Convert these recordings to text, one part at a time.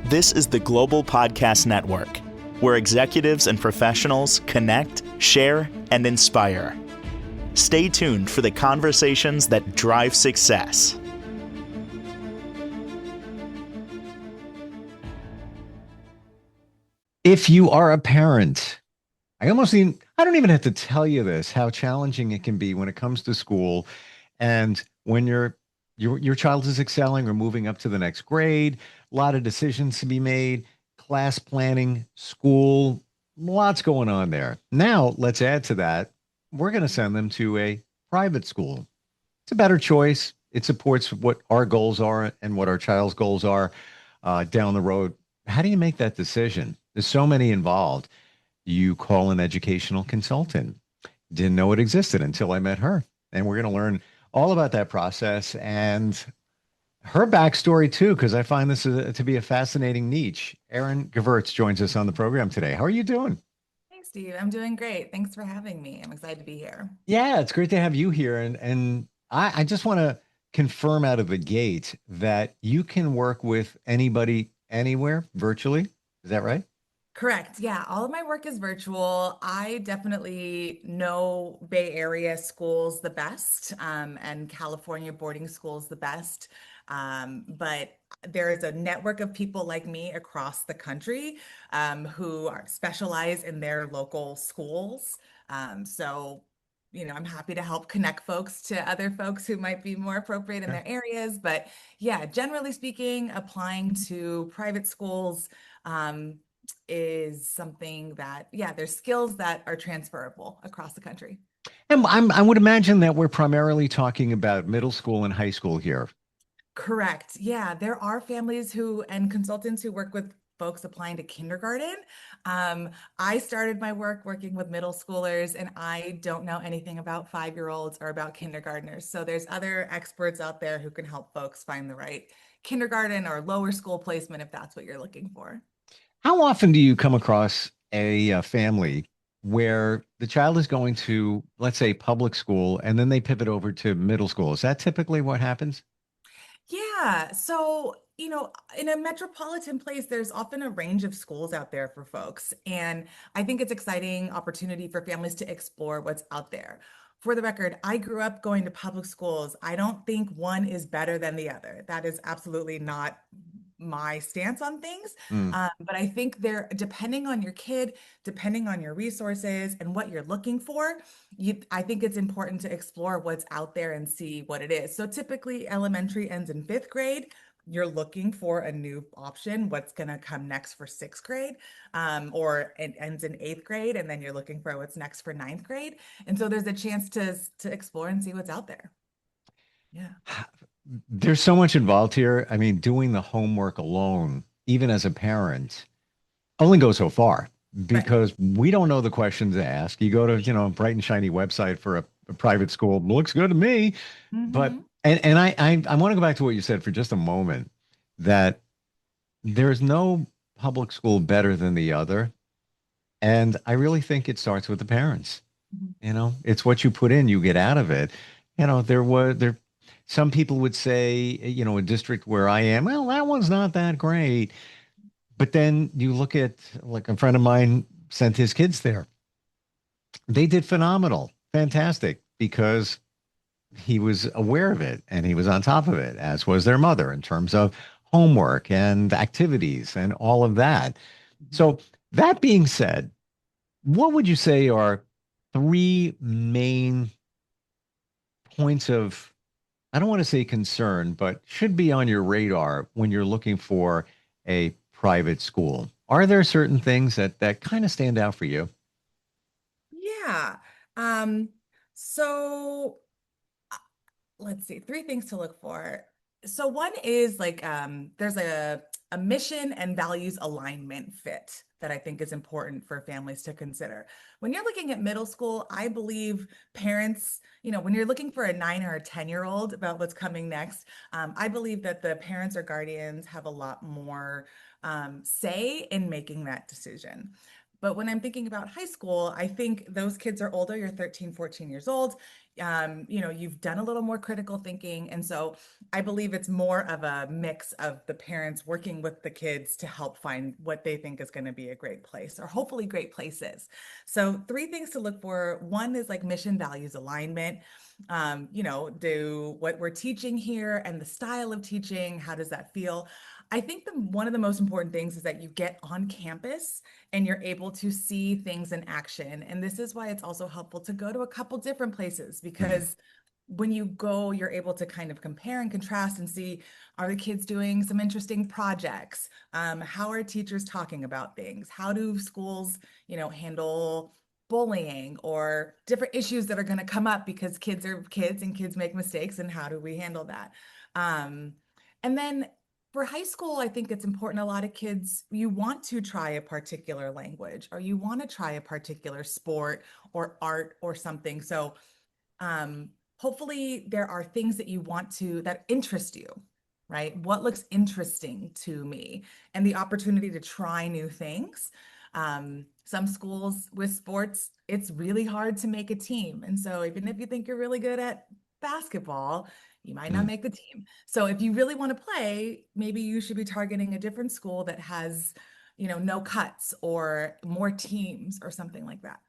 This is the Global Podcast Network, where executives and professionals connect, share, and inspire. Stay tuned for the conversations that drive success. If you are a parent, I don't even have to tell you this, how challenging it can be when it comes to school. And when your child is excelling or moving up to the next grade, a lot of decisions to be made, class planning, school, lots going on there. Now, let's add to that, we're going to send them to a private school. It's a better choice. It supports what our goals are and what our child's goals are down the road. How do you make that decision? There's so many involved. You call an educational consultant. Didn't know it existed until I met her. And we're going to learn all about that process and her backstory too, because I find this to be a fascinating niche. Erin Gevertz joins us on the program today. How are you doing? Hey, Steve. I'm doing great. Thanks for having me. I'm excited to be here. Yeah, it's great to have you here. And I just want to confirm out of the gate that you can work with anybody anywhere virtually. Is that right? Correct. Yeah, all of my work is virtual. I definitely know Bay Area schools the best, and California boarding schools the best. But there is a network of people like me across the country, who specialize in their local schools. I'm happy to help connect folks to other folks who might be more appropriate in Yeah. their areas. But yeah, generally speaking, applying to private schools. Is something that, yeah, there's skills that are transferable across the country. And I would imagine that we're primarily talking about middle school and high school here. Correct. Yeah, there are families who and consultants who work with folks applying to kindergarten. I started my work working with middle schoolers, and I don't know anything about 5-year-olds or about kindergartners. So there's other experts out there who can help folks find the right kindergarten or lower school placement if that's what you're looking for. How often do you come across a family where the child is going to, let's say, public school and then they pivot over to middle school? Is that typically what happens? Yeah. In a metropolitan place, there's often a range of schools out there for folks. And I think it's exciting opportunity for families to explore what's out there. For the record, I grew up going to public schools. I don't think one is better than the other. That is absolutely not my stance on things. Mm. But I think depending on your kid, depending on your resources and what you're looking for, I think it's important to explore what's out there and see what it is. So typically, elementary ends in fifth grade. You're looking for a new option, what's going to come next for sixth grade, or it ends in eighth grade, and then you're looking for what's next for ninth grade. And so there's a chance to explore and see what's out there. Yeah. There's so much involved here. I mean, doing the homework alone, even as a parent, only goes so far Right. because we don't know the questions to ask. You go to, a bright and shiny website for a private school, looks good to me. But Hmm. and I want to go back to what you said for just a moment, that there's no public school better than the other. And I really think it starts with the parents. It's what you put in, you get out of it. There some people would say, a district where I am, well, that one's not that great. But then you look at, like, a friend of mine sent his kids there. They did phenomenal, fantastic, because he was aware of it and he was on top of it, as was their mother in terms of homework and activities and all of that. So, that being said, what would you say are three main points of, I don't want to say concern, but should be on your radar when you're looking for a private school? Are there certain things that kind of stand out for you? Yeah. Um, so let's see, three things to look for. So one is like there's a mission and values alignment fit that I think is important for families to consider. When you're looking at middle school, I believe parents, when you're looking for a 9 or a 10-year-old about what's coming next, I believe that the parents or guardians have a lot more say in making that decision. But when I'm thinking about high school, I think those kids are older. You're 13, 14 years old. you've done a little more critical thinking. And so I believe it's more of a mix of the parents working with the kids to help find what they think is going to be a great place or hopefully great places. So three things to look for. One is like mission values alignment. Do what we're teaching here and the style of teaching, how does that feel? I think one of the most important things is that you get on campus and you're able to see things in action. And this is why it's also helpful to go to a couple different places Mhm. because when you go, you're able to kind of compare and contrast and see, are the kids doing some interesting projects? How are teachers talking about things? How do schools, handle bullying or different issues that are going to come up because kids are kids and kids make mistakes, and how do we handle that? Um, and then for high school, I think it's important. A lot of kids, you want to try a particular language or you want to try a particular sport or art or something. So hopefully there are things that you want to that interest you, right? What looks interesting to me and the opportunity to try new things. Some schools with sports, it's really hard to make a team. And so even if you think you're really good at basketball, you might not Mm. make the team. So if you really want to play, maybe you should be targeting a different school that has, no cuts or more teams or something like that.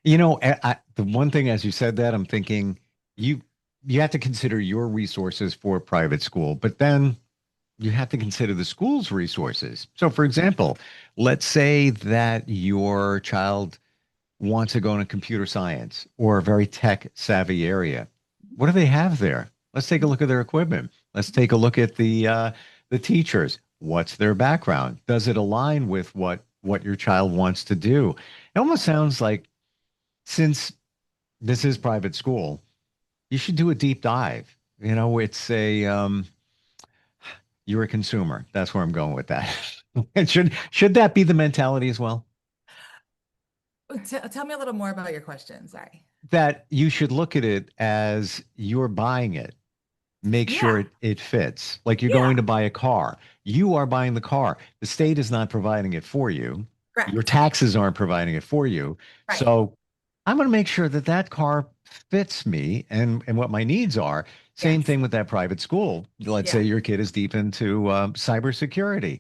The one thing as you said that, I'm thinking you you have to consider your resources for private school, but then you have to consider the school's resources. So, for example, let's say that your child wants to go into computer science or a very tech savvy area. What do they have there? Let's take a look at their equipment. Let's take a look at the teachers. What's their background? Does it align with what your child wants to do? It almost sounds like since this is private school, you should do a deep dive. It's a you're a consumer. That's where I'm going with that. And should that be the mentality as well? Tell me a little more about your question. Sorry. That you should look at it as you're buying it. Make sure Yeah, it fits. Like you're yeah, going to buy a car. You are buying the car. The state is not providing it for you. Your correct. taxes aren't providing it for you. Right. So I'm going to make sure that that car fits me and what my needs are. Same Yes. thing with that private school. Let's say Yeah. your kid is deep into cybersecurity.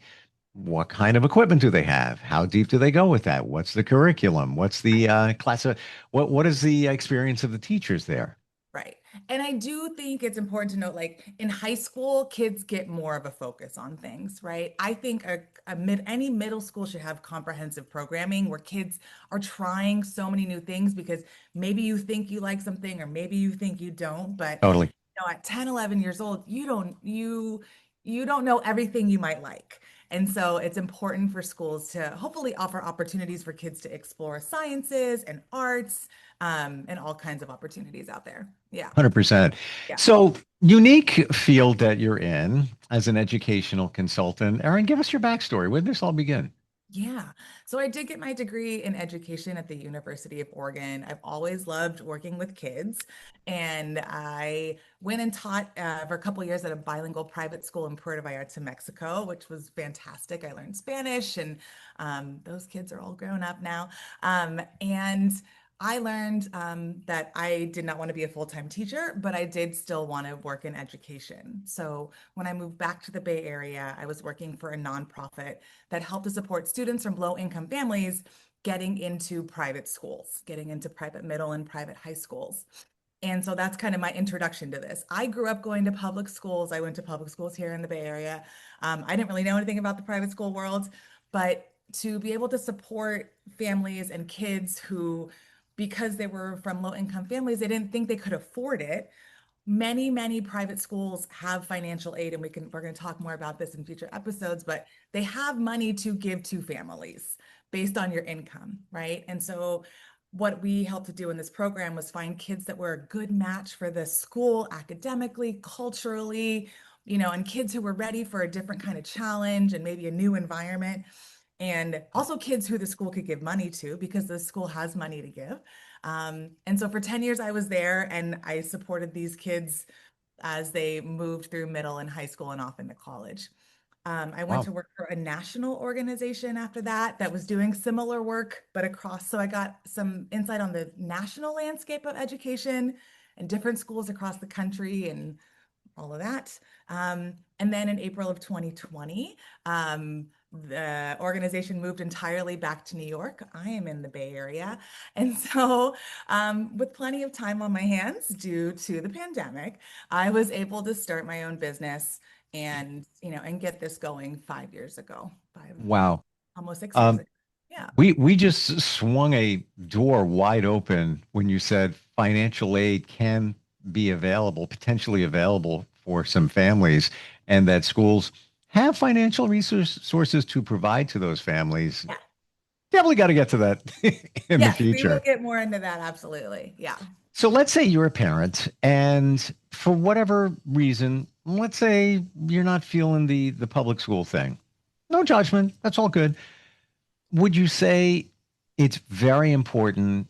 What kind of equipment do they have? How deep do they go with that? What's the curriculum? What's the class of what is the experience of the teachers there? Right. And I do think it's important to note, like in high school, kids get more of a focus on things, right? I think any middle school should have comprehensive programming where kids are trying so many new things because maybe you think you like something or maybe you think you don't, but Totally. at 10, 11 years old, you don't know everything you might like. And so it's important for schools to hopefully offer opportunities for kids to explore sciences and arts, and all kinds of opportunities out there. Yeah. 100%. Yeah. So, unique field that you're in as an educational consultant. Erin, give us your backstory. Where did this all begin? Yeah. So I did get my degree in education at the University of Oregon. I've always loved working with kids. And I went and taught for a couple of years at a bilingual private school in Puerto Vallarta, Mexico, which was fantastic. I learned Spanish, and those kids are all grown up now. And I learned that I did not want to be a full-time teacher, but I did still want to work in education. So when I moved back to the Bay Area, I was working for a nonprofit that helped to support students from low-income families getting into private schools, getting into private middle and private high schools. And so that's kind of my introduction to this. I grew up going to public schools. I went to public schools here in the Bay Area. I didn't really know anything about the private school world, but to be able to support families and kids who, because they were from low income families, they didn't think they could afford it. Many private schools have financial aid, and we're going to talk more about this in future episodes, but they have money to give to families based on your income, right? And so what we helped to do in this program was find kids that were a good match for the school academically, culturally, and kids who were ready for a different kind of challenge and maybe a new environment. And also kids who the school could give money to because the school has money to give. And so for 10 years, I was there and I supported these kids as they moved through middle and high school and off into college. I went Wow. to work for a national organization after that that was doing similar work, but across. So I got some insight on the national landscape of education and different schools across the country and all of that. And then in April of 2020, the organization moved entirely back to New York. I am in the Bay Area. And so, with plenty of time on my hands due to the pandemic, I was able to start my own business and, and get this going 5 years ago, Wow. almost 6 years Um, ago. Yeah. we just swung a door wide open when you said financial aid can be available, potentially available for some families, and that schools have financial resources to provide to those families. Yeah. Definitely got to get to that in the Yes, we will future. get more into that. Absolutely. Yeah. So let's say you're a parent, and for whatever reason, let's say you're not feeling the public school thing. No judgment. That's all good. Would you say it's very important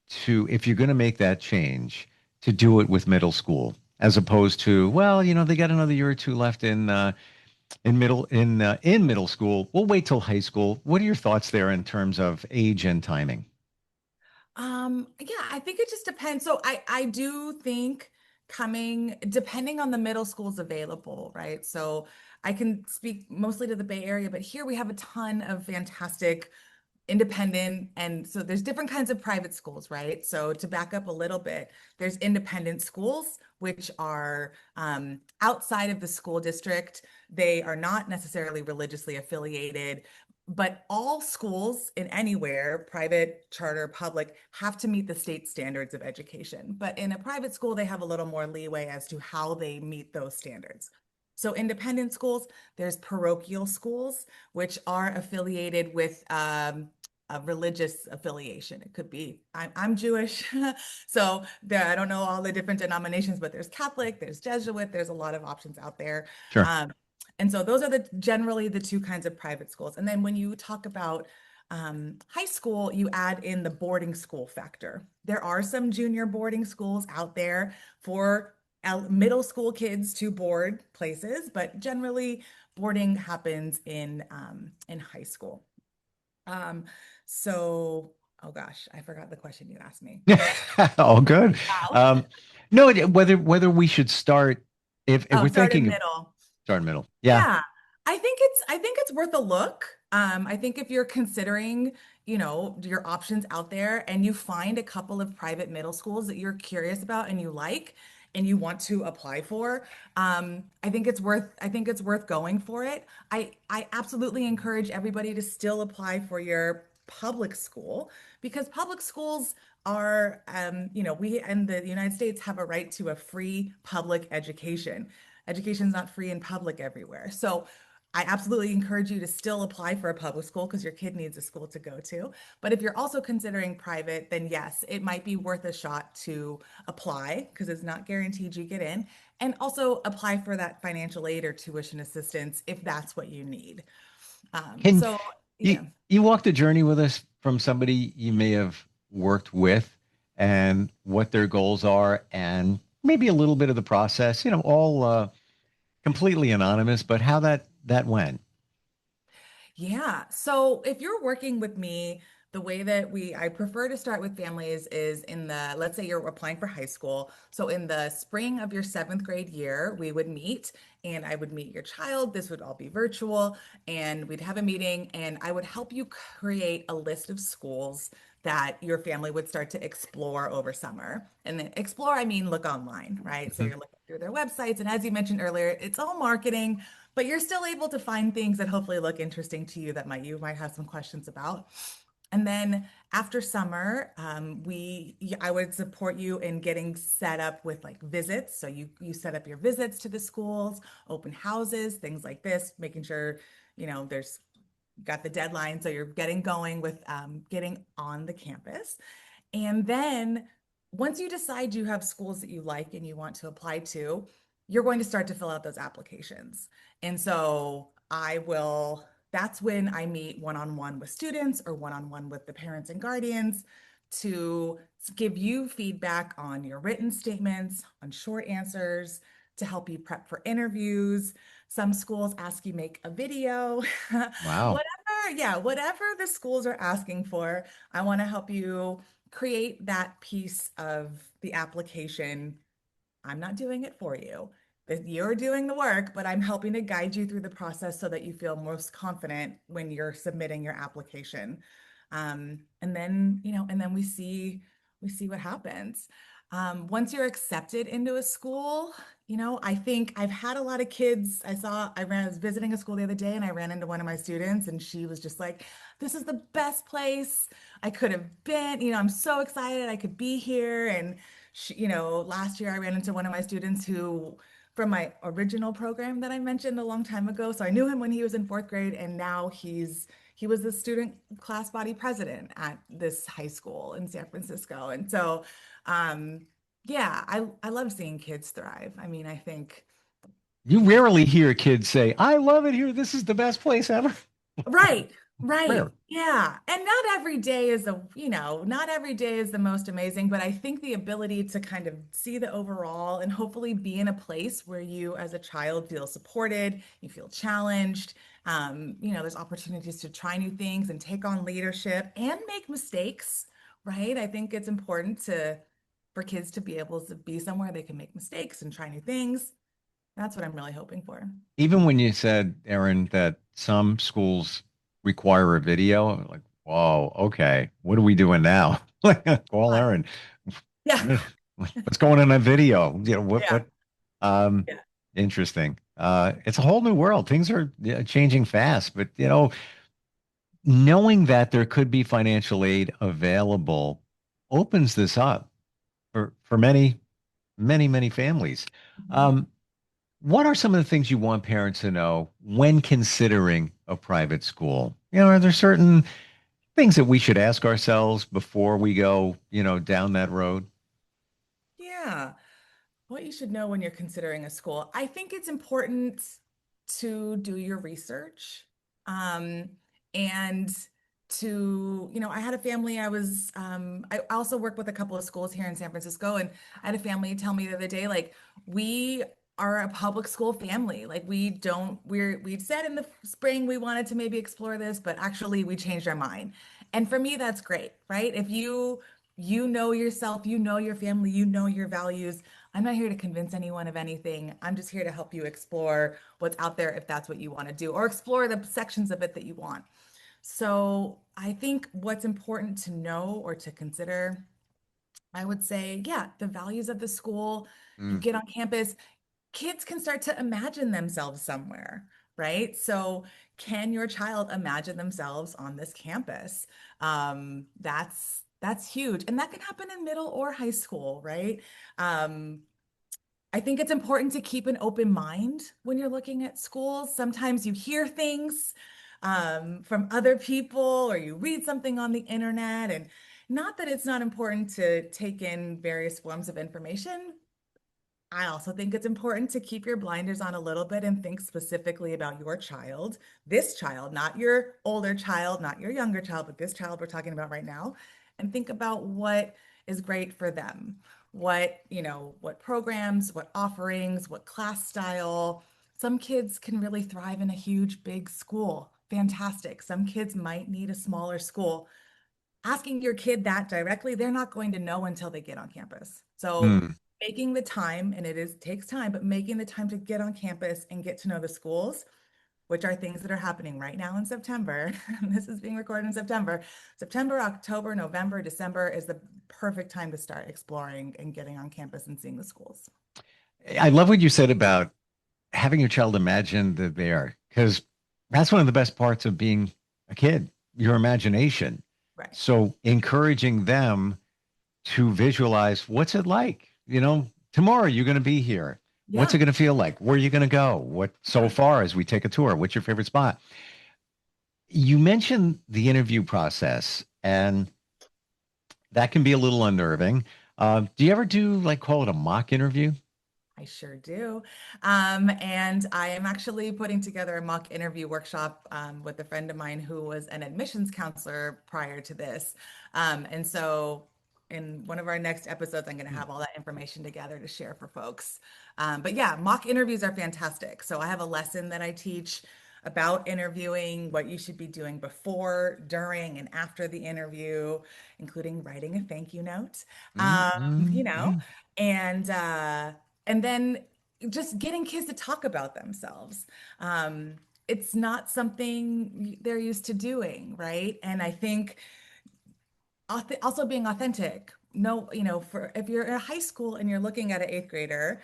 to, if you're going to make that change, to do it with middle school, as opposed to, well, they got another year or two left in middle school. We'll wait till high school. What are your thoughts there in terms of age and timing? Yeah, I think it just depends. So I do think depending on the middle schools available, right? So I can speak mostly to the Bay Area, but here we have a ton of fantastic independent, and so there's different kinds of private schools, right? So to back up a little bit, there's independent schools which are outside of the school district. They are not necessarily religiously affiliated, but all schools in anywhere, private, charter, public, have to meet the state standards of education. But in a private school, they have a little more leeway as to how they meet those standards. So independent schools, there's parochial schools, which are affiliated with a religious affiliation. It could be, I'm Jewish, so I don't know all the different denominations, but there's Catholic, there's Jesuit, there's a lot of options out there. Sure. And so those are generally the two kinds of private schools. And then when you talk about high school, you add in the boarding school factor. There are some junior boarding schools out there for middle school kids to board places, but generally boarding happens in high school. Um, so, oh gosh, I forgot the question you asked me. All good. Wow. Um, no, whether we should start, if Oh, we're start in thinking of middle. start middle. Yeah, Yeah, I think it's worth a look. I think if you're considering, your options out there and you find a couple of private middle schools that you're curious about and you like and you want to apply for, I think it's worth going for it. I absolutely encourage everybody to still apply for your public school because public schools are, we in the United States have a right to a free public education. Education's not free in public everywhere. So I absolutely encourage you to still apply for a public school because your kid needs a school to go to. But if you're also considering private, then yes, it might be worth a shot to apply because it's not guaranteed you get in. And also apply for that financial aid or tuition assistance if that's what you need. can So you yeah. you walk the journey with us from somebody you may have worked with and what their goals are and maybe a little bit of the process, all completely anonymous, but how that went. Yeah. So if you're working with me, the way that I prefer to start with families is let's say you're applying for high school. So in the spring of your seventh grade year, we would meet and I would meet your child. This would all be virtual and we'd have a meeting and I would help you create a list of schools that your family would start to explore over summer. And then explore, I mean, look online, right? So Mhm. you're looking through their websites. And as you mentioned earlier, it's all marketing, but you're still able to find things that hopefully look interesting to you that you might have some questions about. And then after summer, I would support you in getting set up with like visits. So you set up your visits to the schools, open houses, things like this, making sure there's got the deadline, so you're getting going with getting on the campus. And then once you decide you have schools that you like and you want to apply to, you're going to start to fill out those applications. And so that's when I meet one-on-one with students or one-on-one with the parents and guardians to give you feedback on your written statements, on short answers, to help you prep for interviews, Some schools ask you make a video. Wow. Whatever, yeah, whatever the schools are asking for, I want to help you create that piece of the application. I'm not doing it for you. You're doing the work, but I'm helping to guide you through the process so that you feel most confident when you're submitting your application. And then, and then we see what happens. Once you're accepted into a school, I think I've had a lot of kids. I was visiting a school the other day and I ran into one of my students and she was just like, this is the best place I could have been. I'm so excited I could be here. And last year I ran into one of my students who, from my original program that I mentioned a long time ago. So I knew him when he was in fourth grade, and now he was the student class body president at this high school in San Francisco. And so, yeah, I love seeing kids thrive. I mean, I think. You rarely hear kids say, I love it here. This is the best place ever. Right, right. Rare. Yeah. And not every day is the most amazing, but I think the ability to kind of see the overall and hopefully be in a place where you as a child feel supported, you feel challenged. There's opportunities to try new things and take on leadership and make mistakes, right? I think it's important for kids to be able to be somewhere they can make mistakes and try new things. That's what I'm really hoping for. Even when you said, Erin, that some schools require a video, I'm like, whoa, okay, what are we doing now? Like, call Fun. Erin. Yeah. What's going on in that video? Yeah. um, Yeah. interesting. It's a whole new world. Things are changing fast, but knowing that there could be financial aid available opens this up for many, many, many families. Mhm. Um, what are some of the things you want parents to know when considering a private school? Are there certain things that we should ask ourselves before we go, down that road? Yeah. What you should know when you're considering a school. I think it's important to do your research. Um, and I had a family, I also work with a couple of schools here in San Francisco, and I had a family tell me the other day, like, we are a public school family. Like, we said in the spring we wanted to maybe explore this, but actually we changed our mind. And for me, that's great, right? If you know yourself, you know your family, you know your values. I'm not here to convince anyone of anything. I'm just here to help you explore what's out there if that's what you want to do, or explore the sections of it that you want. So I think what's important to know or to consider, I would say, yeah, the values of the school. You Mm. get on campus, kids can start to imagine themselves somewhere, right? So can your child imagine themselves on this campus? That's huge. And that can happen in middle or high school, right? Um, I think it's important to keep an open mind when you're looking at schools. Sometimes you hear things from other people or you read something on the internet, and not that it's not important to take in various forms of information. I also think it's important to keep your blinders on a little bit and think specifically about your child, this child, not your older child, not your younger child, but this child we're talking about right now, and think about what is great for them. What programs, what offerings, what class style. Some kids can really thrive in a huge, big school. Fantastic. Some kids might need a smaller school. Asking your kid that directly, they're not going to know until they get on campus. So Mm. making the time, and takes time, but making the time to get on campus and get to know the schools, which are things that are happening right now in September. This is being recorded in September. September, October, November, December is the perfect time to start exploring and getting on campus and seeing the schools. I love what you said about having your child imagine that they are, because that's one of the best parts of being a kid, your imagination. Right. So encouraging them to visualize what's it like, tomorrow you're going to be here. What's it Yeah. going to feel like? Where are you going to go? What so Yeah. far as we take a tour? What's your favorite spot? You mentioned the interview process, and that can be a little unnerving. Do you ever do like call it a mock interview? I sure do. And I am actually putting together a mock interview workshop with a friend of mine who was an admissions counselor prior to this. And so in one of our next episodes, I'm going to have all that information together to share for folks. But yeah, mock interviews are fantastic. So I have a lesson that I teach about interviewing, what you should be doing before, during, and after the interview, including writing a thank you note. You know, Yeah. and then just getting kids to talk about themselves. It's not something they're used to doing, right? And I think also being authentic. No, you know, for if you're in high school and you're looking at an eighth grader,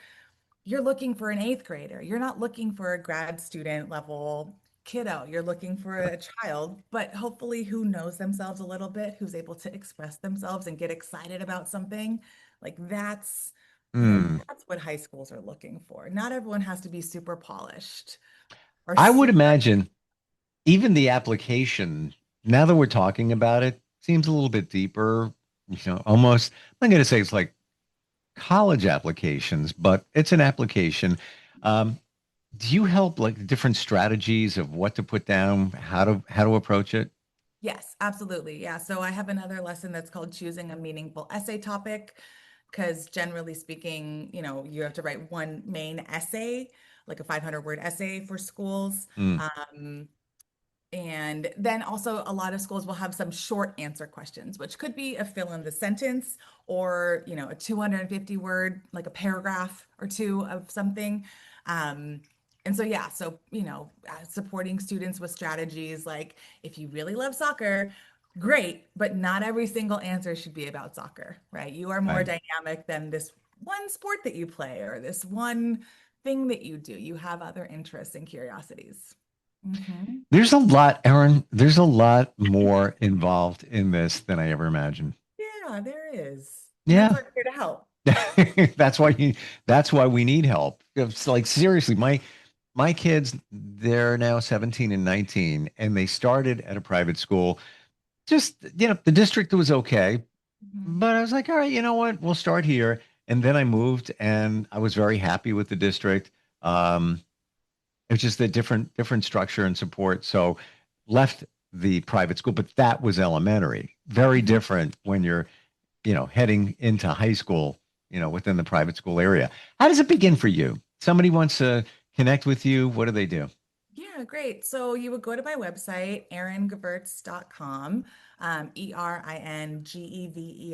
you're looking for an eighth grader. You're not looking for a grad student level kiddo. You're looking for a child, but hopefully who knows themselves a little bit, who's able to express themselves and get excited about something. Like that's, you know, Mm. that's what high schools are looking for. Not everyone has to be super polished or I would super. imagine even the application, now that we're talking about it, seems a little bit deeper, almost, I'm going to say it's like college applications, but it's an application. Um, do you help like different strategies of what to put down, how to approach it? Yes, absolutely. Yeah. So I have another lesson that's called choosing a meaningful essay topic, because generally speaking, you know, you have to write one main essay, like a 500-word essay for schools. Mm. Um, and then also a lot of schools will have some short answer questions, which could be a fill in the sentence or, you know, a 250 word, like a paragraph or two of something. Um, and so, yeah, so, you know, supporting students with strategies like if you really love soccer, great, but not every single answer should be about soccer, right? You are more Right. dynamic than this one sport that you play or this one thing that you do. You have other interests and curiosities. Hmm. There's a lot, Erin. There's a lot more involved in this than I ever imagined. Yeah, there is. And that's Yeah. why we're here to help. That's why that's why we need help. It's like seriously, my kids, they're now 17 and 19, and they started at a private school. Just, the district was okay, Mhm. but I was like, all right, you know what? We'll start here. And then I moved and I was very happy with the district. Um, it was just a different structure and support. So left the private school, but that was elementary. Very Mhm. different when you're, heading into high school, within the private school area. How does it begin for you? Somebody wants to connect with you. What do they do? Yeah, great. So you would go to my website, eringevertz.com,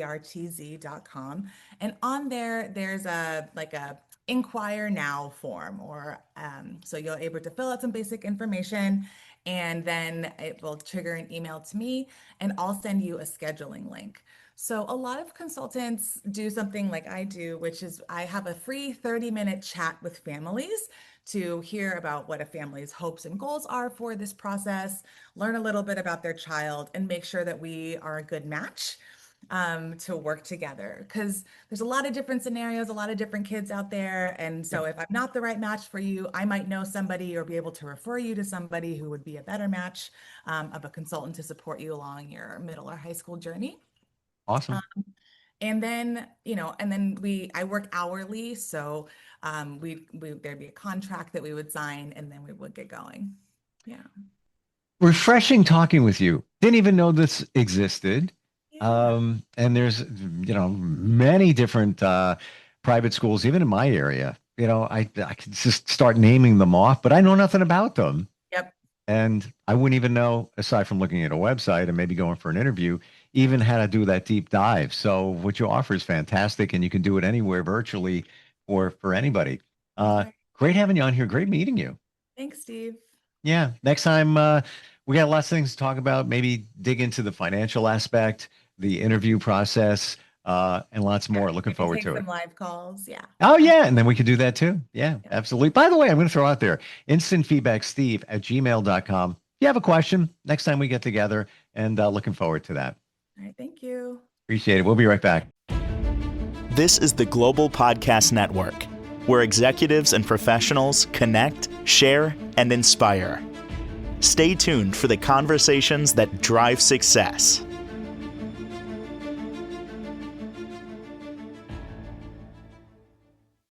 ERINGEVERTZ.com. And on there, there's a like a inquire now form, or so you're able to fill out some basic information, and then it will trigger an email to me, and I'll send you a scheduling link. So a lot of consultants do something like I do, which is I have a free 30-minute chat with families to hear about what a family's hopes and goals are for this process, learn a little bit about their child, and make sure that we are a good match to work together. Because there's a lot of different scenarios, a lot of different kids out there. And Yeah. so if I'm not the right match for you, I might know somebody or be able to refer you to somebody who would be a better match of a consultant to support you along your middle or high school journey. Awesome. And then, you know, and then I work hourly. So there'd be a contract that we would sign and then we would get going. Yeah. Refreshing talking with you. Didn't even know this existed. Yeah. And there's, many different private schools, even in my area. I could just start naming them off, but I know nothing about them. Yep. And I wouldn't even know, aside from looking at a website and maybe going for an interview, even how to do that deep dive. So what you offer is fantastic, and you can do it anywhere virtually or for anybody. That's right. Great having you on here. Great meeting you. Thanks, Steve. Yeah. Next time, we got lots of things to talk about. Maybe dig into the financial aspect, the interview process, and lots Yeah. more. Looking We can forward take to some it. live calls. Yeah. Oh, yeah. And then we could do that too. Yeah, Yep. absolutely. By the way, I'm going to throw out there instant feedback, Steve at gmail.com. If you have a question next time we get together, and looking forward to that. All right. Thank you. Appreciate it. We'll be right back. This is the Global Podcast Network, where executives and professionals connect, share, and inspire. Stay tuned for the conversations that drive success.